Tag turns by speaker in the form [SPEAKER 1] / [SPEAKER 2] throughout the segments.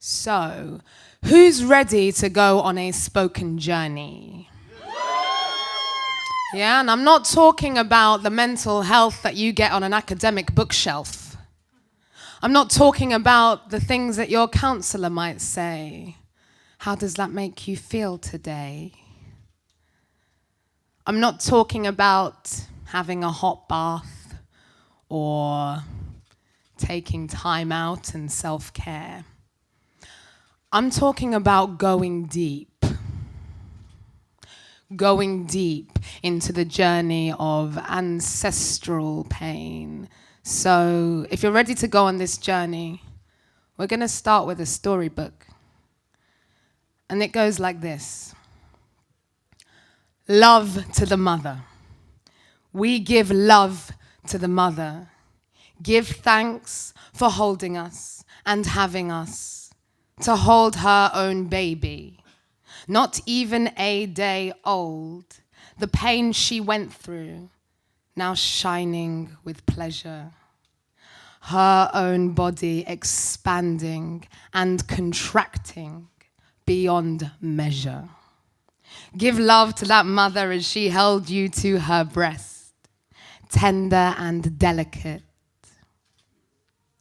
[SPEAKER 1] So, who's ready to go on a spoken journey? Yeah, and I'm not talking about the mental health that you get on an academic bookshelf. I'm not talking about the things that your counselor might say. How does that make you feel today? I'm not talking about having a hot bath or taking time out and self-care. I'm talking about going deep into the journey of ancestral pain. So if you're ready to go on this journey, we're going to start with a storybook. And it goes like this. Love to the mother. We give love to the mother. Give thanks for holding us and having us. To hold her own baby, not even a day old, the pain she went through, now shining with pleasure. Her own body expanding and contracting beyond measure. Give love to that mother as she held you to her breast, tender and delicate,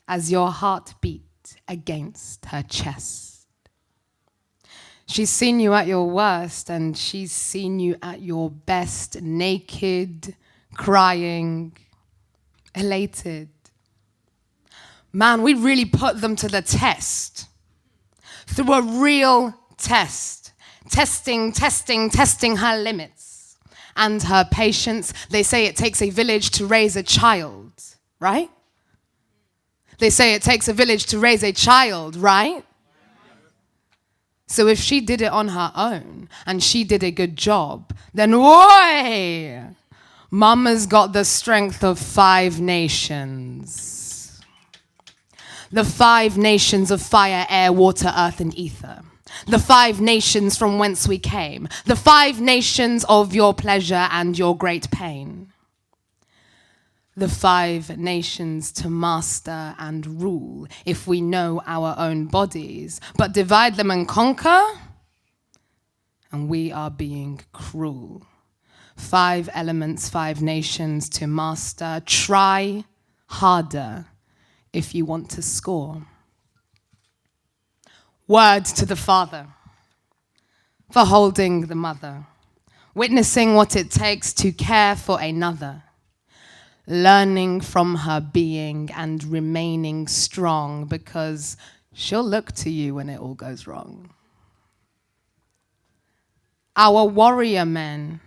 [SPEAKER 1] as your heart beat against her chest. She's seen you at your worst and she's seen you at your best, naked, crying, elated. Man, we really put them to the test. Through a real test. Testing her limits and her patience. They say it takes a village to raise a child, right? They say it takes a village to raise a child, right? So if she did it on her own and she did a good job, then boy, Mama's got the strength of 5 nations. The 5 nations of fire, air, water, earth, and ether. The 5 nations from whence we came. The 5 nations of your pleasure and your great pain. The 5 nations to master and rule if we know our own bodies, but divide them and conquer, and we are being cruel. 5 elements, 5 nations to master. Try harder if you want to score. Word to the father for holding the mother, witnessing what it takes to care for another. Learning from her being and remaining strong because she'll look to you when it all goes wrong. Our warrior men,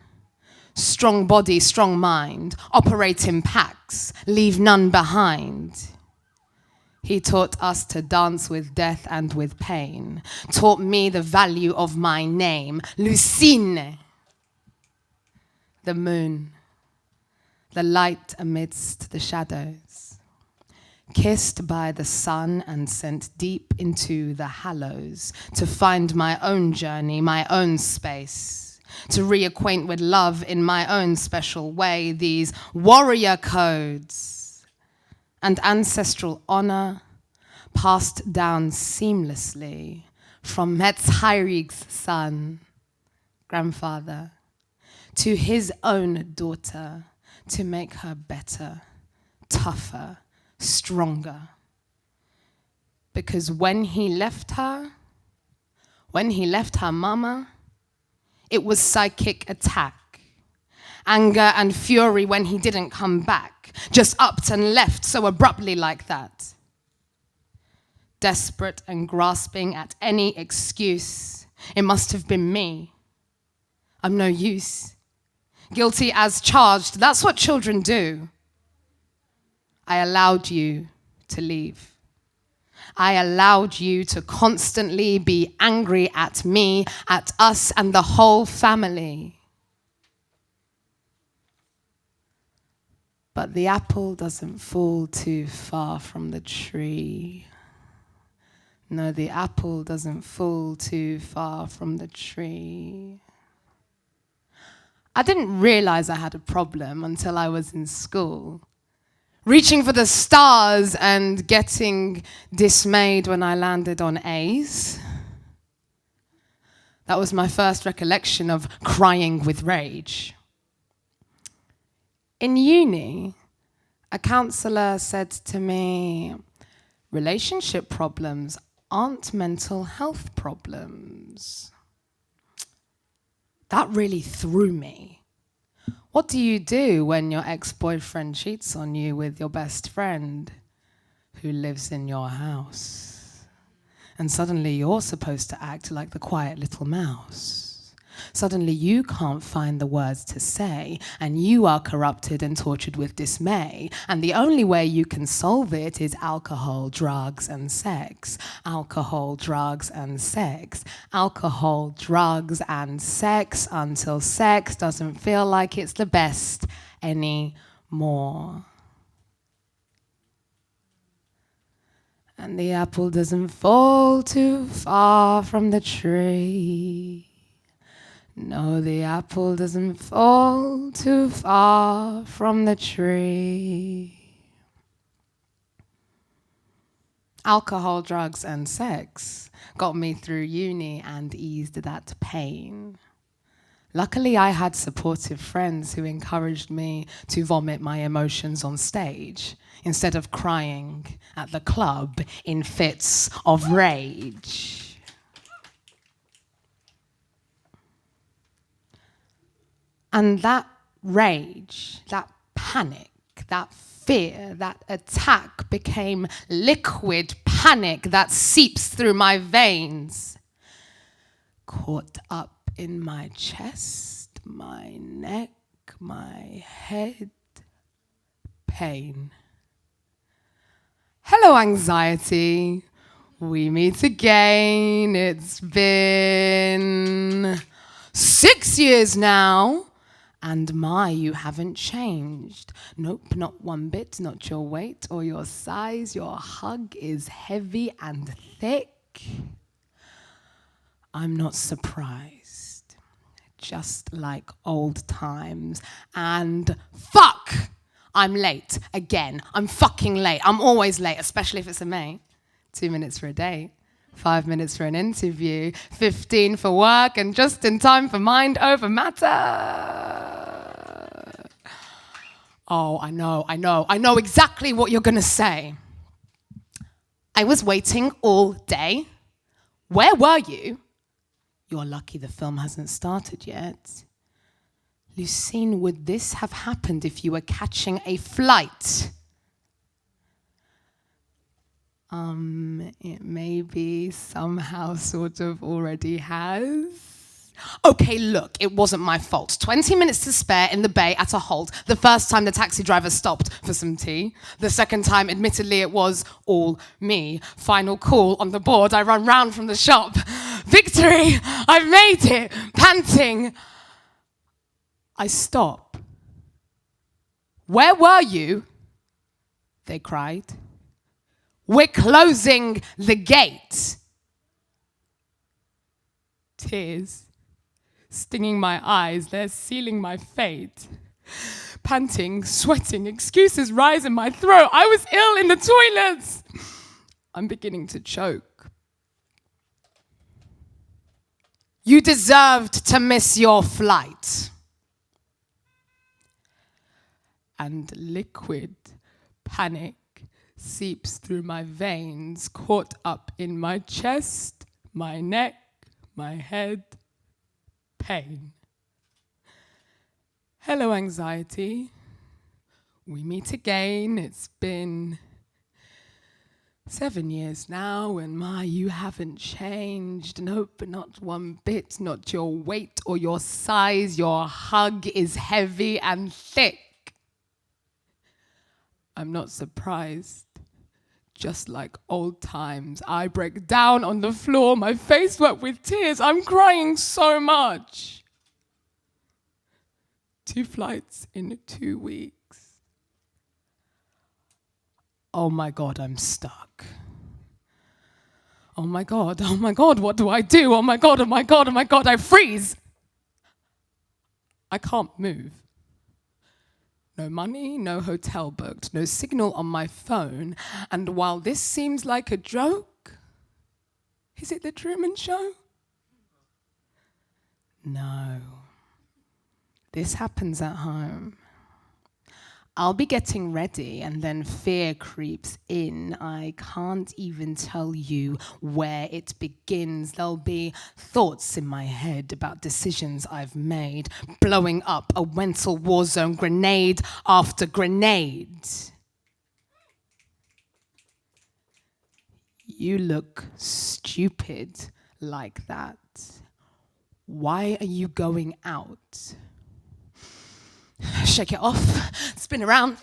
[SPEAKER 1] strong body, strong mind, operate in packs, leave none behind. He taught us to dance with death and with pain, taught me the value of my name, Loussin, the moon. The light amidst the shadows, kissed by the sun and sent deep into the hallows to find my own journey, my own space, to reacquaint with love in my own special way, these warrior codes and ancestral honor passed down seamlessly from Metzhyrig's son, grandfather, to his own daughter, to make her better, tougher, stronger. Because when he left her mama, it was psychic attack. Anger and fury when he didn't come back, just upped and left so abruptly like that. Desperate and grasping at any excuse. It must have been me. I'm no use. Guilty as charged, that's what children do. I allowed you to leave. I allowed you to constantly be angry at me, at us, and the whole family. But the apple doesn't fall too far from the tree. No, the apple doesn't fall too far from the tree. I didn't realize I had a problem until I was in school. reaching for the stars and getting dismayed when I landed on A's. That was my first recollection of crying with rage. In uni, a counselor said to me, relationship problems aren't mental health problems. That really threw me. What do you do when your ex-boyfriend cheats on you with your best friend who lives in your house? And suddenly you're supposed to act like the quiet little mouse. Suddenly you can't find the words to say, and you are corrupted and tortured with dismay. And the only way you can solve it is alcohol, drugs, and sex. Alcohol, drugs, and sex. Alcohol, drugs, and sex until sex doesn't feel like it's the best anymore. And the apple doesn't fall too far from the tree. No, the apple doesn't fall too far from the tree. Alcohol, drugs, and sex got me through uni and eased that pain. Luckily, I had supportive friends who encouraged me to vomit my emotions on stage instead of crying at the club in fits of rage. And that rage, that panic, that fear, that attack became liquid panic that seeps through my veins, caught up in my chest, my neck, my head, pain. Hello, anxiety. We meet again. It's been 6 years now. And you haven't changed. Nope, not one bit, not your weight or your size. Your hug is heavy and thick. I'm not surprised. Just like old times. And fuck! I'm late again. I'm fucking late. I'm always late, especially if it's a May. 2 minutes for a date. 5 minutes for an interview, 15 for work, and just in time for mind over matter. Oh, I know exactly what you're gonna say. I was waiting all day. Where were you? You're lucky the film hasn't started yet. Loussin, would this have happened if you were catching a flight? It maybe somehow sort of already has. Okay, look, it wasn't my fault. 20 minutes to spare in the bay at a halt. The first time the taxi driver stopped for some tea. The second time, admittedly, it was all me. Final call on the board, I run round from the shop. Victory! I've made it! Panting. I stop. Where were you? They cried. We're closing the gate. Tears stinging my eyes, they're sealing my fate. Panting, sweating, excuses rise in my throat. I was ill in the toilets. I'm beginning to choke. You deserved to miss your flight. And liquid panic seeps through my veins, caught up in my chest, my neck, my head, pain. Hello, anxiety. We meet again. It's been 7 years now, and you haven't changed. Nope, not one bit, not your weight or your size. Your hug is heavy and thick. I'm not surprised. Just like old times, I break down on the floor, my face wet with tears. I'm crying so much. 2 flights in 2 weeks. Oh my God, I'm stuck. Oh my God, what do I do? Oh my God, I freeze. I can't move. No money, no hotel booked, no signal on my phone. And while this seems like a joke, is it the Truman Show? No. This happens at home. I'll be getting ready and then fear creeps in. I can't even tell you where it begins. There'll be thoughts in my head about decisions I've made, blowing up a mental war zone, grenade after grenade. You look stupid like that. Why are you going out? Shake it off, spin around.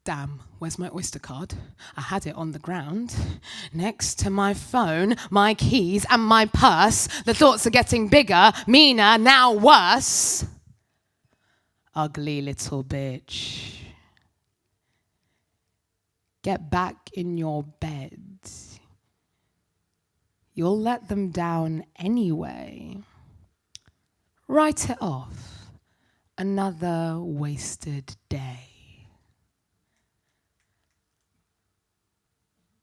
[SPEAKER 1] Damn, where's my Oyster card? I had it on the ground, next to my phone, my keys and my purse. The thoughts are getting bigger, meaner, now worse. Ugly little bitch. Get back in your bed. You'll let them down anyway. Write it off. Another wasted day.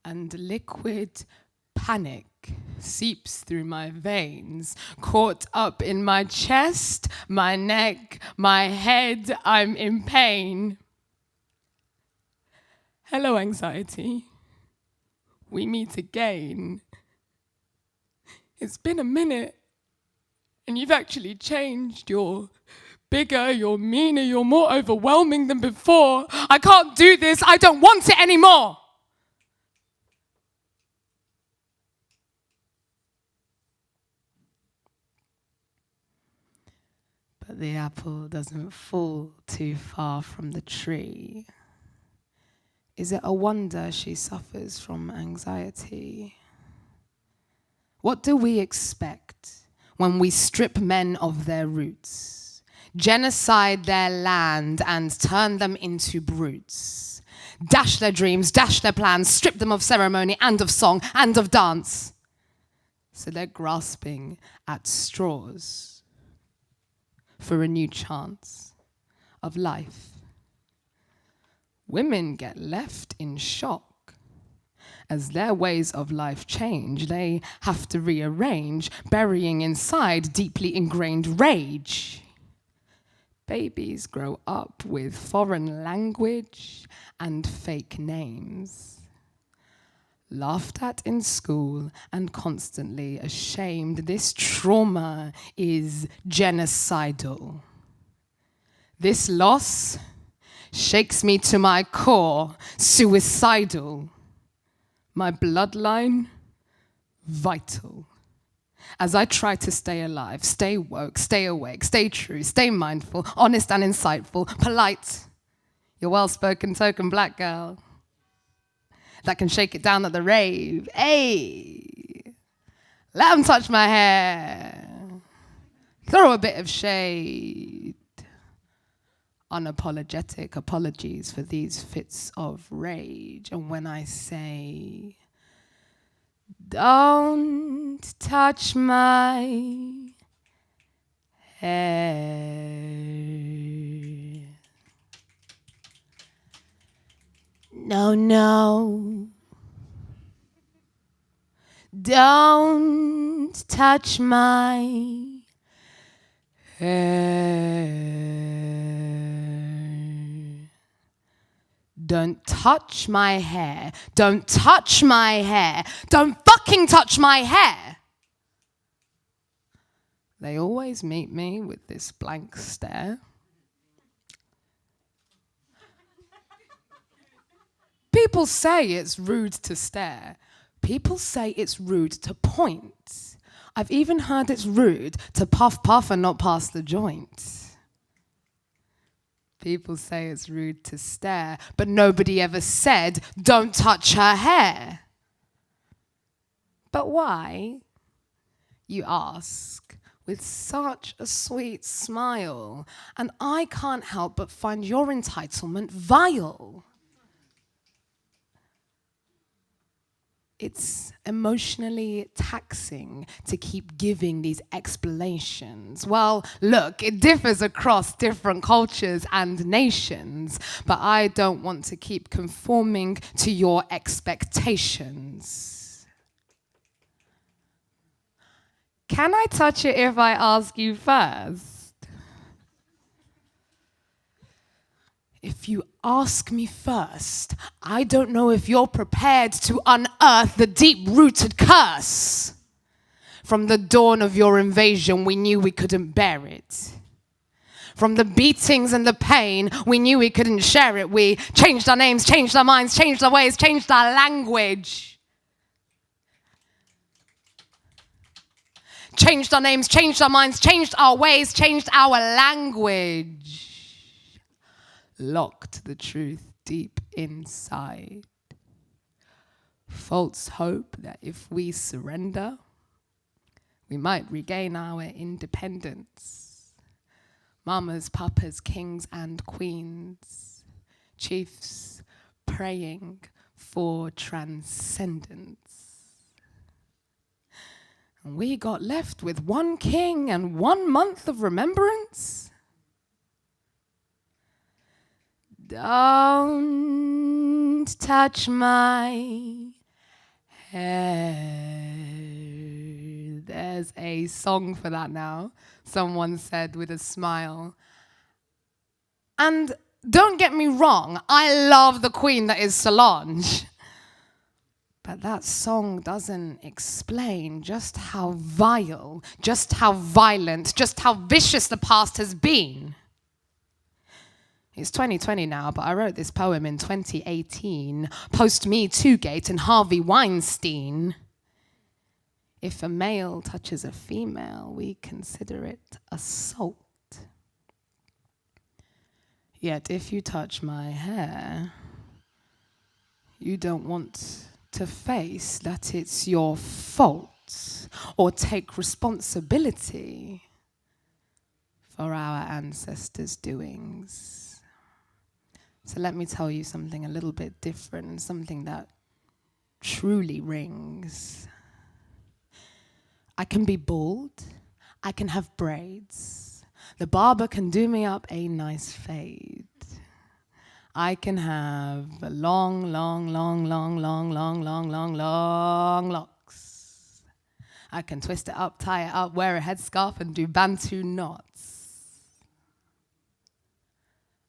[SPEAKER 1] And liquid panic seeps through my veins, caught up in my chest, my neck, my head. I'm in pain. Hello, anxiety. We meet again. It's been a minute. And you've actually changed. You're bigger, you're meaner, you're more overwhelming than before. I can't do this. I don't want it anymore. But the apple doesn't fall too far from the tree. Is it a wonder she suffers from anxiety? What do we expect when we strip men of their roots, genocide their land and turn them into brutes, dash their dreams, dash their plans, strip them of ceremony and of song and of dance? So they're grasping at straws for a new chance of life. Women get left in shock. As their ways of life change, they have to rearrange, burying inside deeply ingrained rage. Babies grow up with foreign language and fake names. Laughed at in school and constantly ashamed, this trauma is genocidal. This loss shakes me to my core, suicidal. My bloodline, vital. As I try to stay alive, stay woke, stay awake, stay true, stay mindful, honest and insightful, polite. Your well-spoken token black girl that can shake it down at the rave. Hey, let them touch my hair. Throw a bit of shade. Unapologetic apologies for these fits of rage. And when I say, don't touch my hair. No, no. Don't touch my hair. Don't touch my hair. Don't touch my hair. Don't fucking touch my hair. They always meet me with this blank stare. People say it's rude to stare. People say it's rude to point. I've even heard it's rude to puff and not pass the joint. People say it's rude to stare, but nobody ever said, don't touch her hair. But why, you ask, with such a sweet smile? And I can't help but find your entitlement vile. it's emotionally taxing to keep giving these explanations. Well, look, it differs across different cultures and nations, but I don't want to keep conforming to your expectations. Can I touch it if I ask you first? If you ask me first, I don't know if you're prepared to unearth the deep-rooted curse. From the dawn of your invasion, we knew we couldn't bear it. From the beatings and the pain, we knew we couldn't share it. We changed our names, changed our minds, changed our ways, changed our language. Changed our names, changed our minds, changed our ways, changed our language. Locked the truth deep inside. False hope that if we surrender, we might regain our independence. Mamas, papas, kings and queens, chiefs praying for transcendence. And we got left with one king and 1 month of remembrance. Don't touch my hair. There's a song for that now, someone said with a smile. And don't get me wrong, I love the queen that is Solange. But that song doesn't explain just how vile, just how violent, just how vicious the past has been. It's 2020 now, but I wrote this poem in 2018, post-Me Too Gate and Harvey Weinstein. If a male touches a female, we consider it assault. Yet if you touch my hair, you don't want to face that it's your fault or take responsibility for our ancestors' doings. So let me tell you something a little bit different, something that truly rings. I can be bald, I can have braids. The barber can do me up a nice fade. I can have long locks. I can twist it up, tie it up, wear a headscarf and do Bantu knots.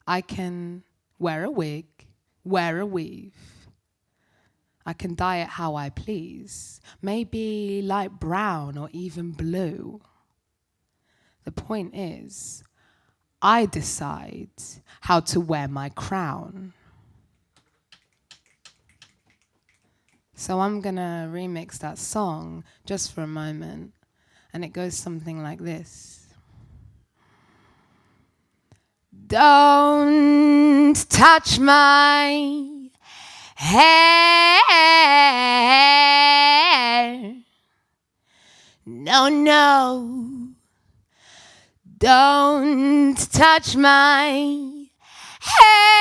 [SPEAKER 1] I can wear a wig, wear a weave. I can dye it how I please, maybe light brown or even blue. The point is, I decide how to wear my crown. So I'm gonna remix that song just for a moment, and it goes something like this. Don't touch my hair. No, no. Don't touch my hair.